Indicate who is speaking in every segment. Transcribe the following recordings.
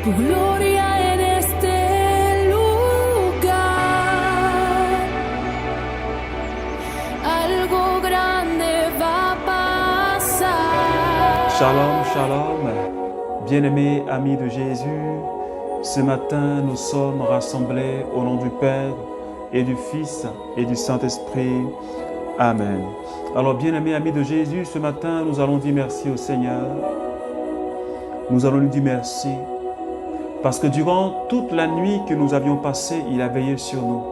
Speaker 1: tu gloria en este lugar. Algo grande va a pasar.
Speaker 2: Shalom, shalom, bien-aimés amis de Jésus. Ce matin, nous sommes rassemblés au nom du Père et du Fils et du Saint-Esprit. Amen. Alors, bien-aimés amis de Jésus, ce matin, nous allons dire merci au Seigneur. Nous allons lui dire merci parce que durant toute la nuit que nous avions passée, il a veillé sur nous.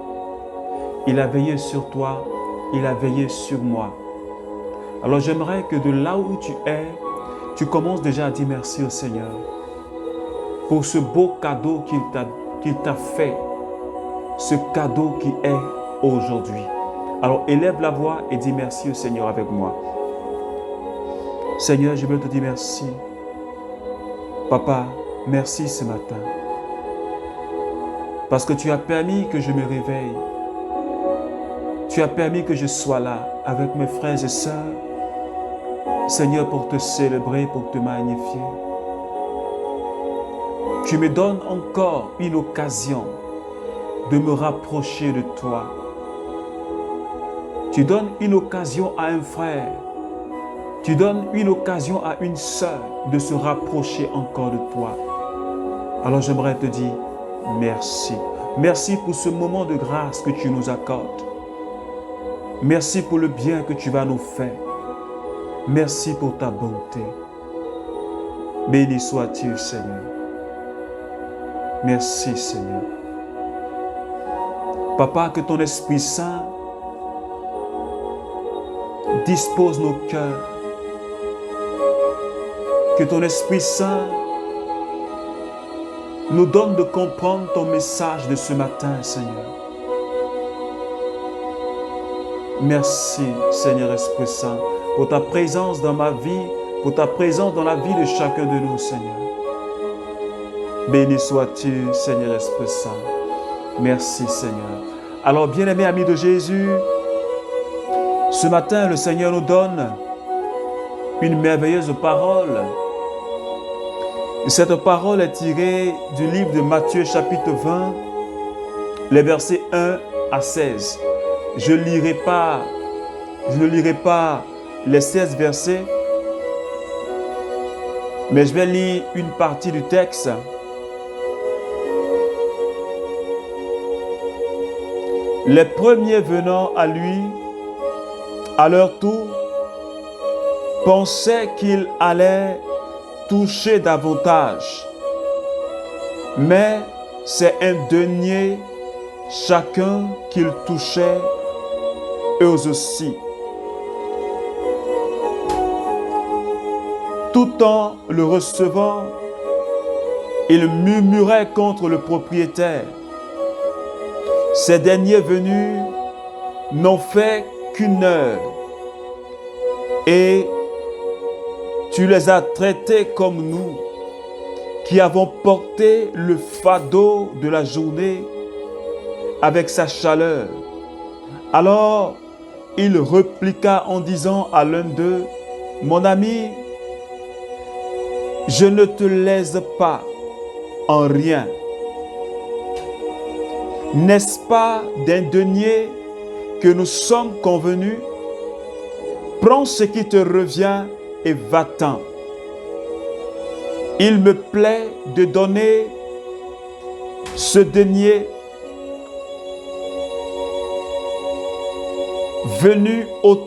Speaker 2: Il a veillé sur toi, il a veillé sur moi. Alors, j'aimerais que de là où tu es, tu commences déjà à dire merci au Seigneur pour ce beau cadeau qu'il t'a fait, ce cadeau qui est aujourd'hui. Alors élève la voix et dis merci au Seigneur avec moi. Seigneur, je veux te dire merci. Papa, merci ce matin. Parce que tu as permis que je me réveille. Tu as permis que je sois là avec mes frères et sœurs. Seigneur, pour te célébrer, pour te magnifier. Tu me donnes encore une occasion de me rapprocher de toi. Tu donnes une occasion à un frère. Tu donnes une occasion à une sœur de se rapprocher encore de toi. Alors j'aimerais te dire merci. Merci pour ce moment de grâce que tu nous accordes. Merci pour le bien que tu vas nous faire. Merci pour ta bonté. Béni sois-tu, Seigneur. Merci, Seigneur. Papa, que ton Esprit Saint dispose nos cœurs. Que ton Esprit Saint nous donne de comprendre ton message de ce matin, Seigneur. Merci, Seigneur Esprit Saint, pour ta présence dans ma vie, pour ta présence dans la vie de chacun de nous, Seigneur. Béni sois-tu, Seigneur Esprit Saint. Merci, Seigneur. Alors, bien-aimés amis de Jésus, ce matin, le Seigneur nous donne une merveilleuse parole. Et cette parole est tirée du livre de Matthieu, chapitre 20, les versets 1 à 16. Je ne lirai pas les 16 versets, mais je vais lire une partie du texte. Les premiers venant à lui, à leur tour, pensaient qu'il allait toucher davantage. Mais c'est un denier chacun qu'il touchait, eux aussi. Tout en le recevant, il murmurait contre le propriétaire. Ces derniers venus n'ont fait qu'une heure et tu les as traités comme nous, qui avons porté le fardeau de la journée avec sa chaleur. Alors, il répliqua en disant à l'un d'eux, « Mon ami, je ne te lèse pas en rien. N'est-ce pas d'un denier que nous sommes convenus? Prends ce qui te revient et va-t'en. Il me plaît de donner ce denier venu au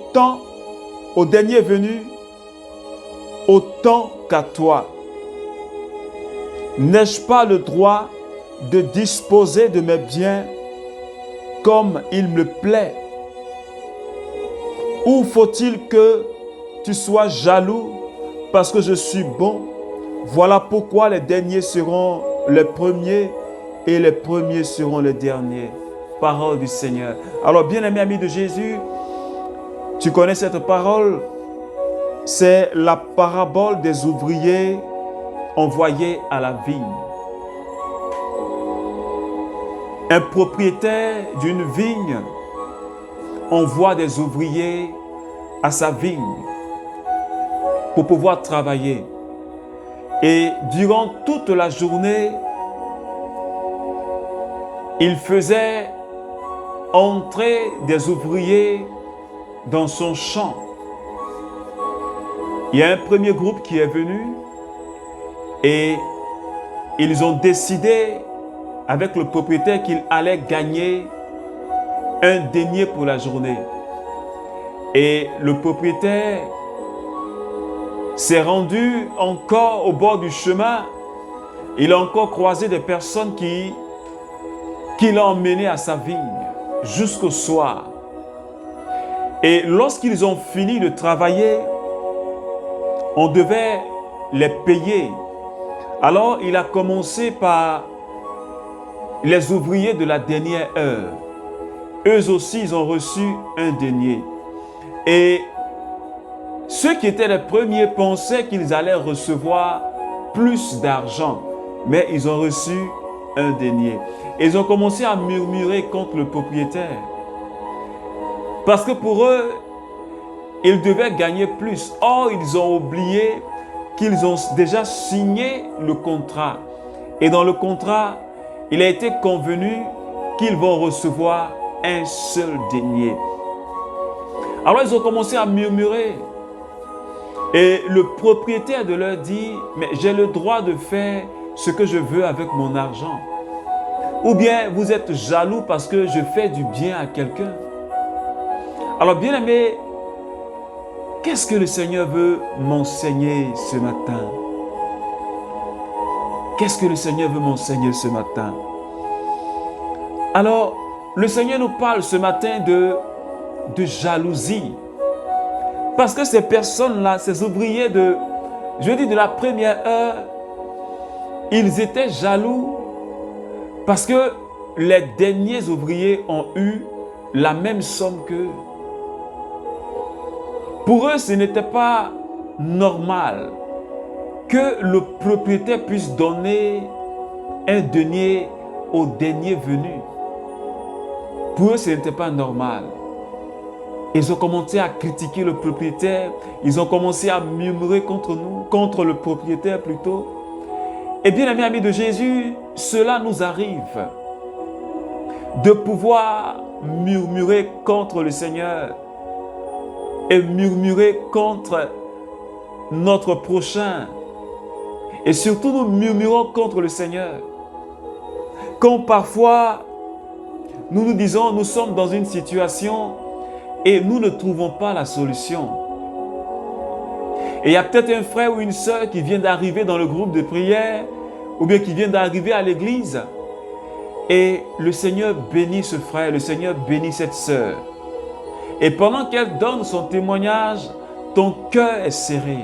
Speaker 2: dernier venu, autant qu'à toi. N'ai-je pas le droit de disposer de mes biens comme il me plaît? Ou faut-il que tu sois jaloux parce que je suis bon? Voilà pourquoi les derniers seront les premiers et les premiers seront les derniers. Parole du Seigneur. Alors, bien-aimés amis de Jésus, tu connais cette parole? C'est la parabole des ouvriers envoyés à la vigne. Un propriétaire d'une vigne envoie des ouvriers à sa vigne pour pouvoir travailler. Et durant toute la journée, il faisait entrer des ouvriers dans son champ. Il y a un premier groupe qui est venu et ils ont décidé avec le propriétaire qu'il allait gagner un denier pour la journée. Et le propriétaire s'est rendu encore au bord du chemin. Il a encore croisé des personnes qui l'ont emmené à sa vigne jusqu'au soir. Et lorsqu'ils ont fini de travailler, on devait les payer. Alors il a commencé par les ouvriers de la dernière heure. Eux aussi, ils ont reçu un denier. Et ceux qui étaient les premiers pensaient qu'ils allaient recevoir plus d'argent, mais ils ont reçu un denier. Et ils ont commencé à murmurer contre le propriétaire. Parce que pour eux, ils devaient gagner plus. Or, ils ont oublié qu'ils ont déjà signé le contrat. Et dans le contrat, il a été convenu qu'ils vont recevoir un seul denier. Alors, ils ont commencé à murmurer. Et le propriétaire de leur dit, mais j'ai le droit de faire ce que je veux avec mon argent. Ou bien vous êtes jaloux parce que je fais du bien à quelqu'un. Alors bien aimé, qu'est-ce que le Seigneur veut m'enseigner ce matin? Qu'est-ce que le Seigneur veut m'enseigner ce matin? Alors, le Seigneur nous parle ce matin de jalousie. Parce que ces personnes-là, ces ouvriers de la première heure, ils étaient jaloux parce que les derniers ouvriers ont eu la même somme qu'eux. Pour eux, ce n'était pas normal que le propriétaire puisse donner un denier au dernier venu. Pour eux, ce n'était pas normal. Ils ont commencé à critiquer le propriétaire. Ils ont commencé à murmurer contre le propriétaire plutôt. Et bien, amis, amis de Jésus, cela nous arrive de pouvoir murmurer contre le Seigneur et murmurer contre notre prochain. Et surtout, nous murmurons contre le Seigneur. Quand parfois, nous nous disons, nous sommes dans une situation et nous ne trouvons pas la solution. Et il y a peut-être un frère ou une sœur qui vient d'arriver dans le groupe de prière ou bien qui vient d'arriver à l'église. Et le Seigneur bénit ce frère, le Seigneur bénit cette sœur. Et pendant qu'elle donne son témoignage, ton cœur est serré.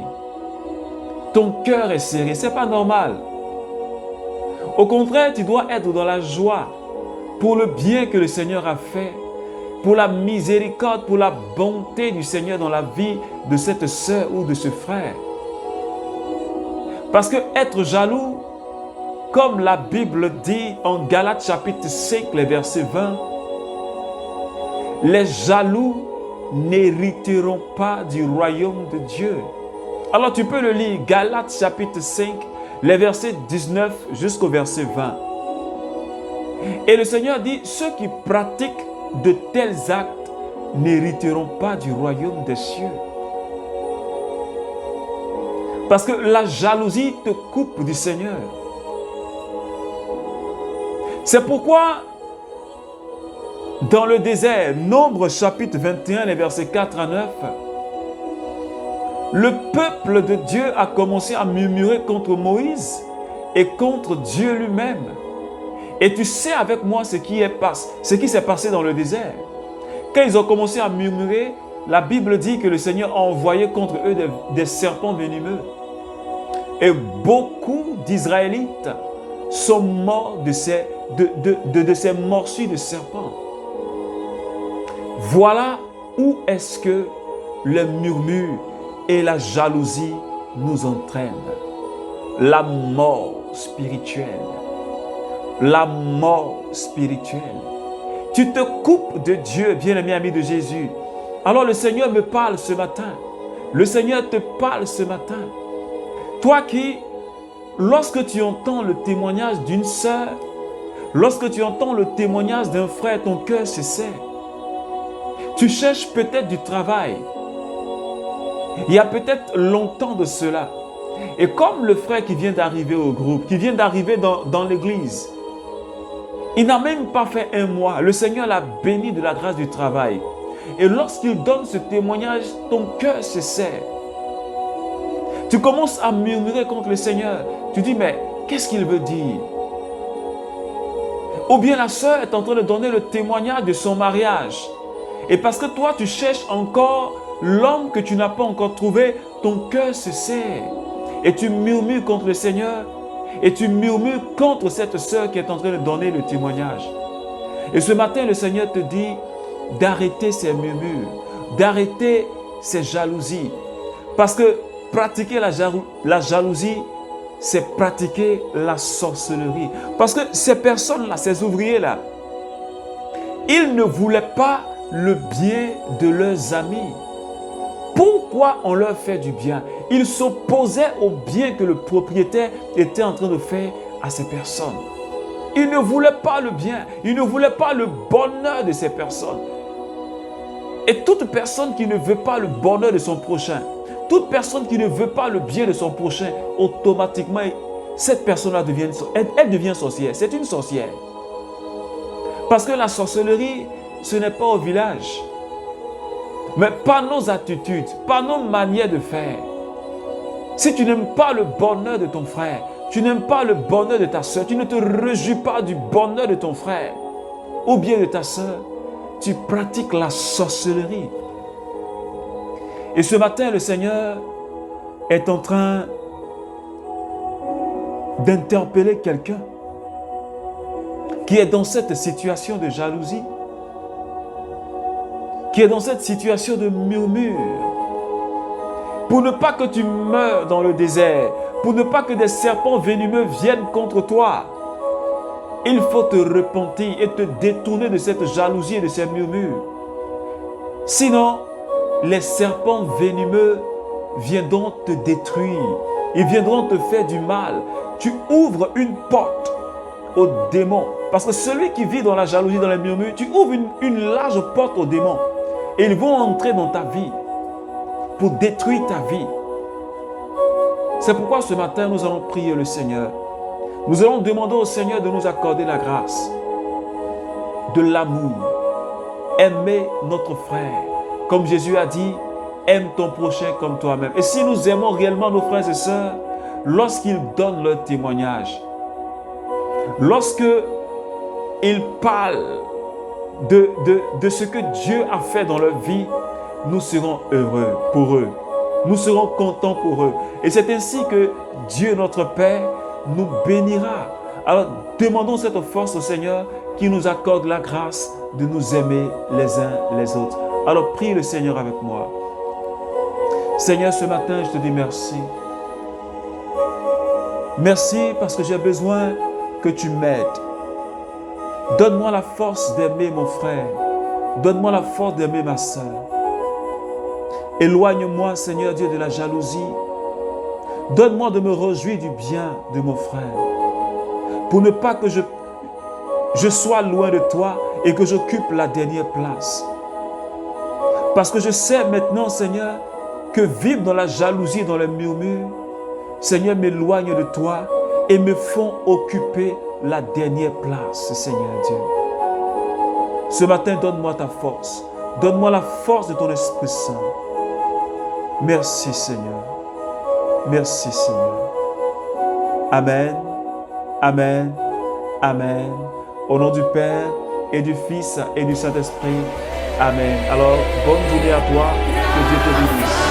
Speaker 2: Ton cœur est serré, ce n'est pas normal. Au contraire, tu dois être dans la joie pour le bien que le Seigneur a fait, pour la miséricorde, pour la bonté du Seigneur dans la vie de cette sœur ou de ce frère. Parce que être jaloux, comme la Bible dit en Galates chapitre 5, les versets 20, les jaloux n'hériteront pas du royaume de Dieu. Alors tu peux le lire, Galates chapitre 5, les versets 19 jusqu'au verset 20. Et le Seigneur dit, ceux qui pratiquent de tels actes n'hériteront pas du royaume des cieux. Parce que la jalousie te coupe du Seigneur. C'est pourquoi, dans le désert, Nombre chapitre 21, les versets 4 à 9, le peuple de Dieu a commencé à murmurer contre Moïse et contre Dieu lui-même. Et tu sais avec moi ce qui s'est passé dans le désert. Quand ils ont commencé à murmurer, la Bible dit que le Seigneur a envoyé contre eux des serpents venimeux. Et beaucoup d'Israélites sont morts de ces morsures de serpents. Voilà où est-ce que le murmure et la jalousie nous entraînent. La mort spirituelle. La mort spirituelle. Tu te coupes de Dieu, bien-aimé ami de Jésus. Alors le Seigneur me parle ce matin. Le Seigneur te parle ce matin. Toi qui lorsque tu entends le témoignage d'une sœur, lorsque tu entends le témoignage d'un frère, ton cœur se serre. Tu cherches peut-être du travail. Il y a peut-être longtemps de cela. Et comme le frère qui vient d'arriver au groupe, qui vient d'arriver dans l'église, il n'a même pas fait un mois. Le Seigneur l'a béni de la grâce du travail. Et lorsqu'il donne ce témoignage, ton cœur se serre. Tu commences à murmurer contre le Seigneur. Tu dis, mais qu'est-ce qu'il veut dire? Ou bien la sœur est en train de donner le témoignage de son mariage. Et parce que toi, tu cherches encore l'homme que tu n'as pas encore trouvé, ton cœur se serre. Et tu murmures contre le Seigneur. Et tu murmures contre cette sœur qui est en train de donner le témoignage. Et ce matin, le Seigneur te dit d'arrêter ces murmures, d'arrêter ces jalousies. Parce que pratiquer la jalousie, c'est pratiquer la sorcellerie. Parce que ces personnes-là, ces ouvriers-là, ils ne voulaient pas le bien de leurs amis. Pourquoi on leur fait du bien? Ils s'opposaient au bien que le propriétaire était en train de faire à ces personnes. Ils ne voulaient pas le bien, ils ne voulaient pas le bonheur de ces personnes. Et toute personne qui ne veut pas le bonheur de son prochain, toute personne qui ne veut pas le bien de son prochain, automatiquement, cette personne-là devient sorcière. C'est une sorcière. Parce que la sorcellerie, ce n'est pas au village. Mais par nos attitudes, par nos manières de faire. Si tu n'aimes pas le bonheur de ton frère, tu n'aimes pas le bonheur de ta soeur, tu ne te réjouis pas du bonheur de ton frère ou bien de ta soeur, tu pratiques la sorcellerie. Et ce matin, le Seigneur est en train d'interpeller quelqu'un qui est dans cette situation de jalousie, qui est dans cette situation de murmure. Pour ne pas que tu meures dans le désert, pour ne pas que des serpents venimeux viennent contre toi, il faut te repentir et te détourner de cette jalousie et de ces murmures. Sinon, les serpents venimeux viendront te détruire. Ils viendront te faire du mal. Tu ouvres une porte aux démons. Parce que celui qui vit dans la jalousie, dans les murmures, tu ouvres une large porte aux démons. Et ils vont entrer dans ta vie pour détruire ta vie. C'est pourquoi ce matin, nous allons prier le Seigneur. Nous allons demander au Seigneur de nous accorder la grâce, de l'amour, aimer notre frère. Comme Jésus a dit, aime ton prochain comme toi-même. Et si nous aimons réellement nos frères et sœurs, lorsqu'ils donnent leur témoignage, lorsqu'ils parlent de ce que Dieu a fait dans leur vie, nous serons heureux pour eux. Nous serons contents pour eux. Et c'est ainsi que Dieu, notre Père, nous bénira. Alors, demandons cette force au Seigneur qui nous accorde la grâce de nous aimer les uns les autres. Alors, prie le Seigneur avec moi. Seigneur, ce matin, je te dis merci. Merci parce que j'ai besoin que tu m'aides. Donne-moi la force d'aimer mon frère. Donne-moi la force d'aimer ma sœur. Éloigne-moi, Seigneur Dieu, de la jalousie. Donne-moi de me réjouir du bien de mon frère. Pour ne pas que je sois loin de toi et que j'occupe la dernière place. Parce que je sais maintenant, Seigneur, que vivre dans la jalousie, dans les murmures, Seigneur, m'éloigne de toi et me font occuper la dernière place, Seigneur Dieu. Ce matin, donne-moi ta force. Donne-moi la force de ton Esprit Saint. Merci, Seigneur. Merci, Seigneur. Amen. Amen. Amen. Au nom du Père et du Fils et du Saint-Esprit. Amen. Alors, bonne journée à toi. Que Dieu te bénisse.